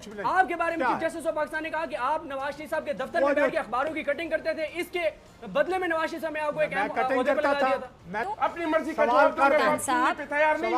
आपके बारे में चीफ जस्टिस ऑफ पाकिस्तान ने कहा कि आप नवाज शरीफ साहब के दफ्तर में बैठ के अखबारों की कटिंग करते थे, इसके बदले में नवाज शरीफ साहब ने आपको एक कटिंग करता था। मैं अपनी मर्जी का जवाब दूंगा, तैयार नहीं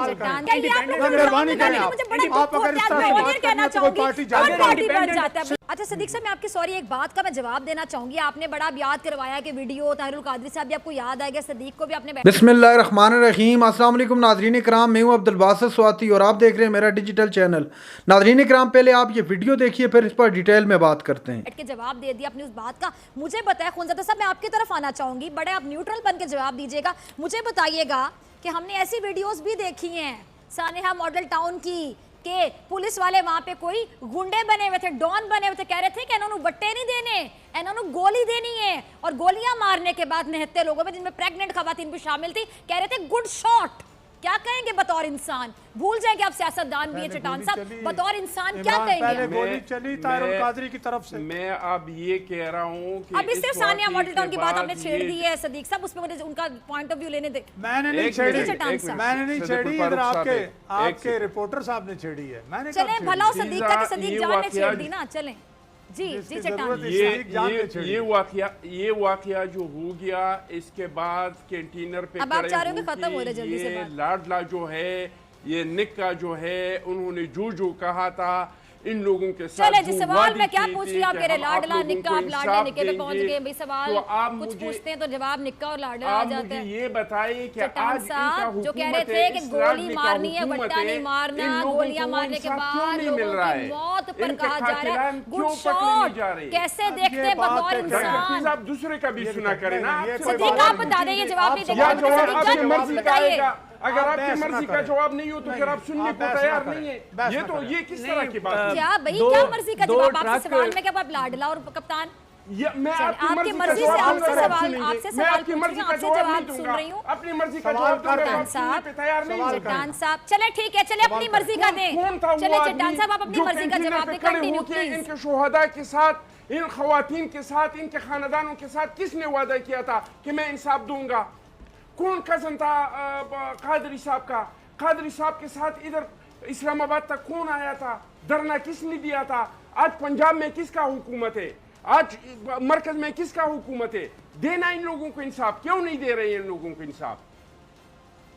आप अगर इस तरह से बात करना तो कोई पार्टी जाएगी। अच्छा सदीक साहब, मैं आपकी सॉरी एक बात का मैं जवाब देना चाहूंगी। आपने बड़ा अब याद करवाया कि वीडियो ताहिरुल कादरी साहब भी आपको याद आएगा, सदीक को भी आपने। बिस्मिल्लाहिर्रहमानिर्रहीम, अस्सलाम वालेकुम नाज़रीन इकराम, मैं हूं अब्दुल बासित स्वाति और आप देख रहे हैं मेरा डिजिटल चैनल। नाज़रीन इकराम, पहले आप ये वीडियो देखिए, फिर इस पर डिटेल में बात करते हैं। के जवाब दे दिया अपनी उस बात का। मुझे बताया खुनज़ादा साहब, मैं आपकी तरफ आना चाहूंगी, बड़े आप न्यूट्रल बन के जवाब दीजिएगा। मुझे बताइएगा कि हमने ऐसी वीडियोस भी देखी हैं सानेहा मॉडल टाउन की के पुलिस वाले वहां पे कोई गुंडे बने हुए थे, डॉन बने हुए थे, कह रहे थे कि इन्होंने बट्टे नहीं देने, इन्होंने गोली देनी है, और गोलियां मारने के बाद निहत्ते लोगों में जिनमें प्रेग्नेंट खवातीन भी शामिल थी, कह रहे थे गुड शॉट। क्या कहेंगे बतौर इंसान? भूल जाएंगे आप सियासतदान भी है चट्टान साहब, बतौर इंसान क्या कहेंगे? गोली चली ताहिरुल कादरी की तरफ से। मैं अब ये कह रहा हूँ कि अब इससे सानिया मॉडल टाउन की बात आपने छेड़ दी है सदीक साहब, उसमें मुझे उनका पॉइंट ऑफ व्यू लेने दे। मैंने नहीं छेड़ी, मैंने नहीं छेड़ी, इधर आपके रिपोर्टर साहब ने छेड़ी है। मैंने चले भला सदीक का कि सदीक जान ने छेड़ दी ना। चलें जी जी चट्टान। ये वाकया जो हो गया, इसके बाद कैंटीनर पे अब आप चाह रहे हो कि खत्म हो रहे जल्दी से बात। लाडला जो है, ये निक्का जो है, उन्होंने जो कहा था इन लोगों के साथ। चले जी, सवाल मैं क्या पूछ रही हूँ, आप कह रहे लाडला निक्का, आप लाडले निक्के पे पहुंच गए भाई। सवाल कुछ पूछते हैं तो जवाब निक्का और लाडला आ जाते हैं। ये बताइए कि आज साहब जो कह रहे थे कि गोली मारनी है, बट्टा नहीं मारना, गोलियां मारने के बाद लोगों की मौत पर कहा जा रहा है गुड शॉट, कैसे देखते हैं बतौर इंसान? आप दूसरे का भी सुना करें ना। सदीक आप बता दें, ये जवाब नहीं देंगे। अगर आपकी मर्जी का जवाब नहीं हो तो फिर आप सुनने को तैयार नहीं है। ये तो ये किस तरह की बात है? क्या भाई, क्या मर्जी का जवाब? आपसे सवाल में क्या आप लाडला और कप्तान? मैं आपकी मर्जी से आपसे सवाल आपसे जवाब सुन रही हूँ। अपनी मर्जी का जवाब चट्टान साहब, तैयार नहीं। चट्टान साहब चले ठीक है, चले अपनी मर्जी का दें। चले चट्टान साहब, आप अपनी मर्जी का जवाब दें। Continue please. इनके शोहदा के साथ, इन खवातीन के साथ, इनके खानदानों के साथ किसने वादा किया था कि मैं इंसाफ दूंगा? कौन कजन था कादरी साहब का? कादरी साहब के साथ इधर इस्लामाबाद तक कौन आया था? धरना किसने दिया था? आज पंजाब में किसका हुकूमत है? आज मरकज में किसका हुकूमत है? देना इन लोगों को इंसाफ, क्यों नहीं दे रहे इन लोगों को इंसाफ?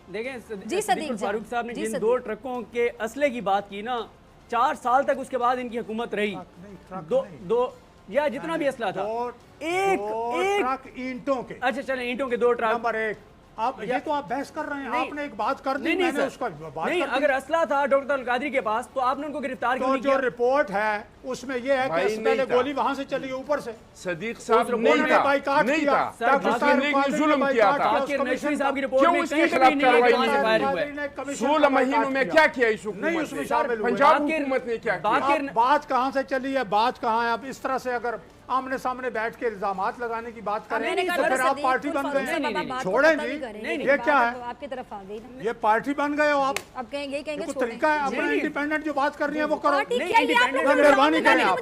देखें जी सदीक फारूक साहब ने जिन 2 ट्रकों के असले की बात की ना, 4 साल तक उसके बाद इनकी हुकूमत रही। दो या जितना भी असला था, एक ट्रक ईंटों के। अच्छा चले, ईंटों के 2 ट्रक। नंबर 1, आप ये तो आप बहस कर रहे हैं। आपने एक बात कर दी, मैंने उसका बात नहीं। अगर असला था डॉक्टर अल कादरी के पास तो आपने उनको गिरफ्तार क्यों नहीं किया? जो रिपोर्ट है उसमें ये है कि पहले गोली वहां से चली ऊपर से। सदीक साहब नहीं था, नहीं था, जुल्म किया था। नशरी साहब की रिपोर्ट क्यों में उसके खिलाफ कार्रवाई नहीं? 16 महीनों में क्या किया इस हुकूमत ने? पंजाब हुकूमत ने क्या किया? बात कहां से चली है, बात कहां है? अब इस तरह से अगर आमने सामने बैठ के इल्जामात लगाने की बात करें तो फिर आप पार्टी बन गए। छोड़ें जी, ये क्या है? आपकी तरफ आ गई ना, ये पार्टी बन गए हो आप। अब कहेंगे कुछ तरीका है, अपना इंडिपेंडेंट जो बात कर रही है वो करो। मेहरबानी करें आप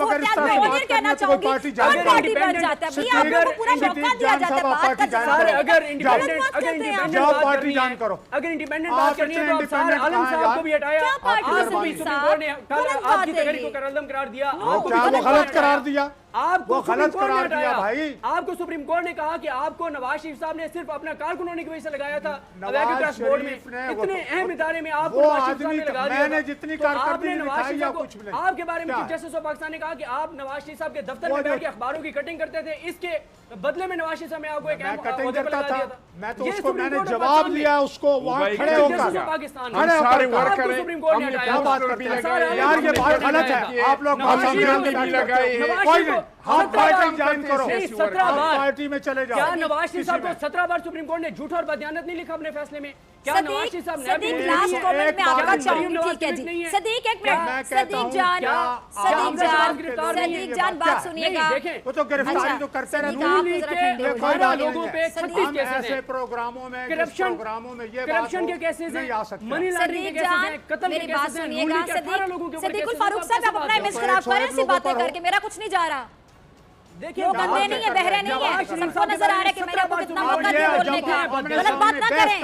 अगर इस तरह से बात करना तो कोई पार्टी जाएगी। पार्टी बन जाता है भैया, आप लोगों को पूरा मौका दिया जाता है बात का। अगर इंडिपेंडेंट जाओ पार्टी जान करो। अगर इंडिपेंडेंट बात करनी है तो आप सारे आलम साहब को भी हटाया। सुप्रीम कोर्ट ने आपकी तहरीर को करदम करार दिया। वो गलत करार दिया, आपको गलत करार दिया भाई। आपको सुप्रीम कोर्ट ने कहा कि आपको नवाज शरीफ साहब ने सिर्फ अपना कारकुन होने की वजह से लगाया था। नवाज बोर्ड में इतने अहम इदारे में आपको नवाज शरीफ साहब ने लगा दिया। मैंने जितनी कारकर्दगी दिखाई या कुछ नहीं। आपके बारे में चीफ जस्टिस ऑफ पाकिस्तान ने कहा कि आप नवाज शरीफ साहब के दफ्तर में बैठ के अखबारों की कटिंग करते थे, इसके बदले में नवाज शरीफ साहब ने आपको एक कटिंग करता था। मैं तो उसको मैंने जवाब दिया, उसको वहां खड़े होकर पाकिस्तान सारे वर्कर सुप्रीम कोर्ट ने क्या बात करते हैं यार? ये बात गलत है। आप लोग आप पार्टी ज्वाइन करो, पार्टी में चले जाओ। क्या नवाज शरीफ साहब को 17 बार सुप्रीम कोर्ट ने झूठ और बदयानत नहीं लिखा अपने फैसले में? क्या नवाज शरीफ साहब ने सदीक लास्ट कमेंट में आपका चाहूंगी, ठीक है जी सदीक एक मिनट, सदीक जान बात सुनिएगा। वो तो गिरफ्तारी तो करते रहते लोगों पे 36 केसेस हैं प्रोग्रामों में, ये करप्शन के केसेस नहीं आ सकते। मनी लॉन्ड्रिंग के केसेस हैं, कत्ल के केसेस हैं। सुनिएगा सदीकुल फारूक साहब, आप अपना इमेज खराब कर रहे हैं ऐसी बातें करके, मेरा कुछ नहीं जा रहा। देखिए लोग अंधे नहीं है, बहरे नहीं है, सबको नजर आ रहा है कि मैंने आपको कितना मौका दिया बोलने का। गलत बात ना करें,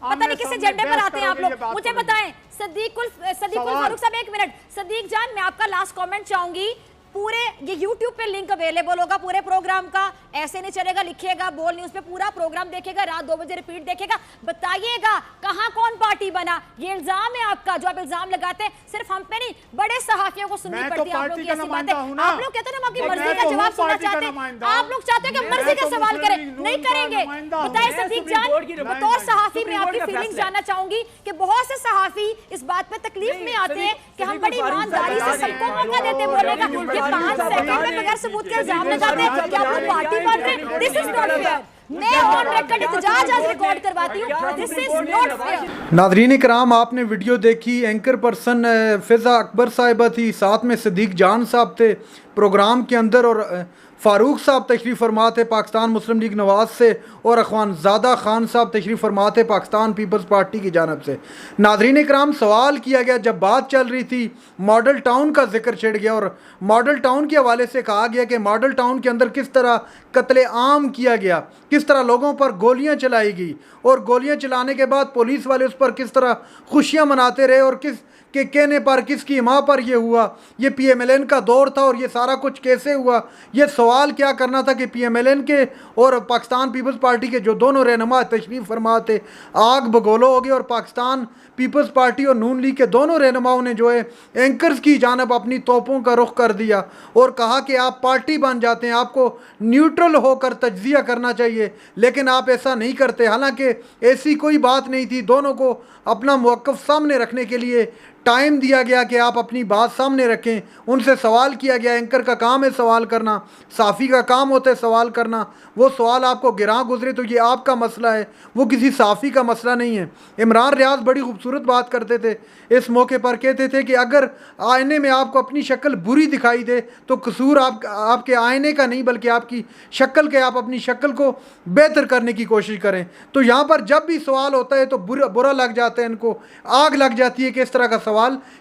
पता नहीं किस एजेंडे पर आते हैं आप लोग। मुझे बताएं सदीकुल फारूक साहब, एक मिनट। सदीक जान, मैं आपका लास्ट कमेंट चाहूंगी। पूरे ये YouTube पे लिंक अवेलेबल होगा पूरे प्रोग्राम का, ऐसे नहीं चलेगा, लिखिएगा बोल न्यूज पे पूरा प्रोग्राम देखेगा, रात 2 बजे रिपीट देखेगा, बताइएगा कहां कौन पार्टी बना। ये इल्जाम है आपका, जो आप इल्जाम लगाते हैं सिर्फ हम पे नहीं, बड़े सहाफियों को सुननी पड़ती है आप लोग की ऐसी बातें। आप लोग कहते हैं हम आपकी मर्जी का जवाब सुनना चाहते हैं, आप लोग चाहते हैं कि मर्जी का सवाल करें, नहीं करेंगे। बताइए सदीक जान, बतौर सहाफी मैं आपकी फीलिंग्स जानना चाहूंगी कि बहुत से सहाफी इस बात पे तकलीफ में आते हैं कि हम बड़ी ईमानदारी से सबको मौका देते बोलने का, 5 सेकंड में बगैर सबूत के इल्जाम लगाते हैं कि आप लोग पार्टी बन रहे हैं। This is not fair. मैं ऑन रिकॉर्ड एहतजाज आज रिकॉर्ड करवाती हूं, this is not fair. Nadreen इकराम, आपने वीडियो देखी, एंकर पर्सन फिजा अकबर साहिबा थी, साथ में सदीक जान साहब थे प्रोग्राम के अंदर, और फ़ारूक साहब तशरीफ़ फरमा थे पाकिस्तान मुस्लिम लीग नवाज से, और अखवानज़ादा खान साहब तशरीफ़ फरमा थे पाकिस्तान पीपल्स पार्टी की जानब से। नादरीन इकराम, सवाल किया गया, जब बात चल रही थी मॉडल टाउन का जिक्र छिड़ गया, और मॉडल टाउन के हवाले से कहा गया कि मॉडल टाउन के अंदर किस तरह कत्ले आम किया गया, किस तरह लोगों पर गोलियां चलाई गई, और गोलियां चलाने के बाद पुलिस वाले उस पर किस तरह खुशियां मनाते रहे, और किस के कहने पर, किसकी माँ पर ये हुआ, ये PMLN का दौर था और ये सारा कुछ कैसे हुआ। ये सवाल क्या करना था कि PMLN के और पाकिस्तान पीपल्स पार्टी के जो दोनों रहनुमा तशरीफ़ फरमा थे, आग बगोलो हो गई, और पाकिस्तान पीपल्स पार्टी और नून लीग के दोनों रहनुमाओं ने जो है एंकर्स की जानब अपनी तोपों का रुख कर दिया और कहा कि आप पार्टी बन जाते हैं, आपको न्यूट्रल होकर तज्जिया करना चाहिए, लेकिन आप ऐसा नहीं करते। हालांकि ऐसी कोई बात नहीं थी, दोनों को अपना मौक़िफ़ सामने रखने के लिए टाइम दिया गया कि आप अपनी बात सामने रखें। उनसे सवाल किया गया, एंकर का काम है सवाल करना, साफ़ी का काम होता है सवाल करना, वो सवाल आपको गिरा गुजरे तो ये आपका मसला है, वो किसी साफ़ी का मसला नहीं है। इमरान रियाज बड़ी खूबसूरत बात करते थे इस मौके पर, कहते थे कि अगर आईने में आपको अपनी शक्ल बुरी दिखाई दे तो कसूर आपके आईने का नहीं बल्कि आपकी शक्ल के, आप अपनी शक्ल को बेहतर करने की कोशिश करें। तो यहाँ पर जब भी सवाल होता है तो बुरा लग जाता है, इनको आग लग जाती है कि इस तरह का सवाल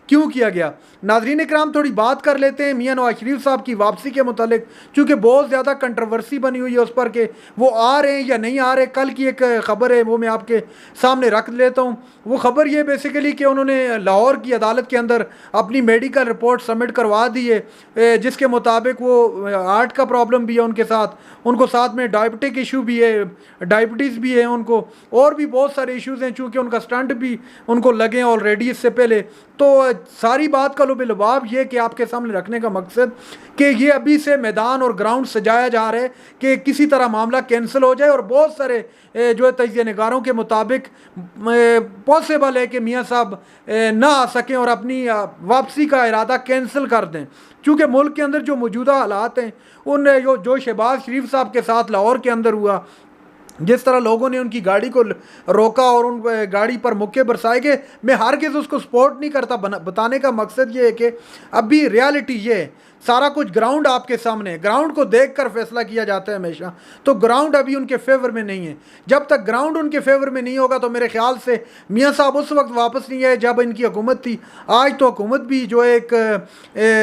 क्यों किया गया। नाज़रीन इकराम, थोड़ी बात कर लेते हैं मियां नवाज शरीफ साहब की वापसी के मुतालिक, चूँकि बहुत ज़्यादा कंट्रोवर्सी बनी हुई है उस पर कि वो आ रहे हैं या नहीं आ रहे। कल की एक ख़बर है वो मैं आपके सामने रख लेता हूँ। वो ख़बर ये बेसिकली कि उन्होंने लाहौर की अदालत के अंदर अपनी मेडिकल रिपोर्ट सबमिट करवा दी है, जिसके मुताबिक वो हार्ट का प्रॉब्लम भी है उनके साथ, उनको साथ में डायबिटिक इशू भी है, डायबिटीज़ भी है उनको, और भी बहुत सारे इश्यूज़ हैं, चूँकि उनका स्टंट भी उनको लगे ऑलरेडी इससे पहले। तो सारी बात का लुबाब ये कि आपके सामने रखने का मकसद कि ये अभी से मैदान और ग्राउंड सजाया जा रहा है कि किसी तरह मामला कैंसिल हो जाए, और बहुत सारे जो है तजिया निगारों के मुताबिक पॉसिबल है कि मियाँ साहब ना आ सकें और अपनी वापसी का इरादा कैंसिल कर दें, क्योंकि मुल्क के अंदर जो मौजूदा हालात हैं उन जो शहबाज शरीफ साहब के साथ लाहौर के अंदर हुआ, जिस तरह लोगों ने उनकी गाड़ी को रोका और उन गाड़ी पर मुक्के बरसाए गए, मैं हर किसी उसको सपोर्ट नहीं करता। बताने का मकसद ये है कि अभी रियलिटी ये है, सारा कुछ ग्राउंड आपके सामने है, ग्राउंड को देखकर फैसला किया जाता है हमेशा। तो ग्राउंड अभी उनके फेवर में नहीं है, जब तक ग्राउंड उनके फेवर में नहीं होगा तो मेरे ख्याल से मियाँ साहब उस वक्त वापस नहीं आए जब इनकी हुकूमत थी। आज तो हुकूमत भी जो एक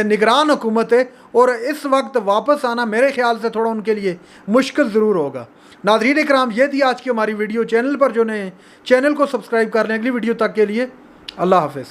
निगरान हुकूमत है, और इस वक्त वापस आना मेरे ख्याल से थोड़ा उनके लिए मुश्किल ज़रूर होगा। नाज़रीन इकराम, ये थी आज की हमारी वीडियो। चैनल पर जो नए चैनल को सब्सक्राइब कर लें। अगली वीडियो तक के लिए अल्लाह हाफ़िज़।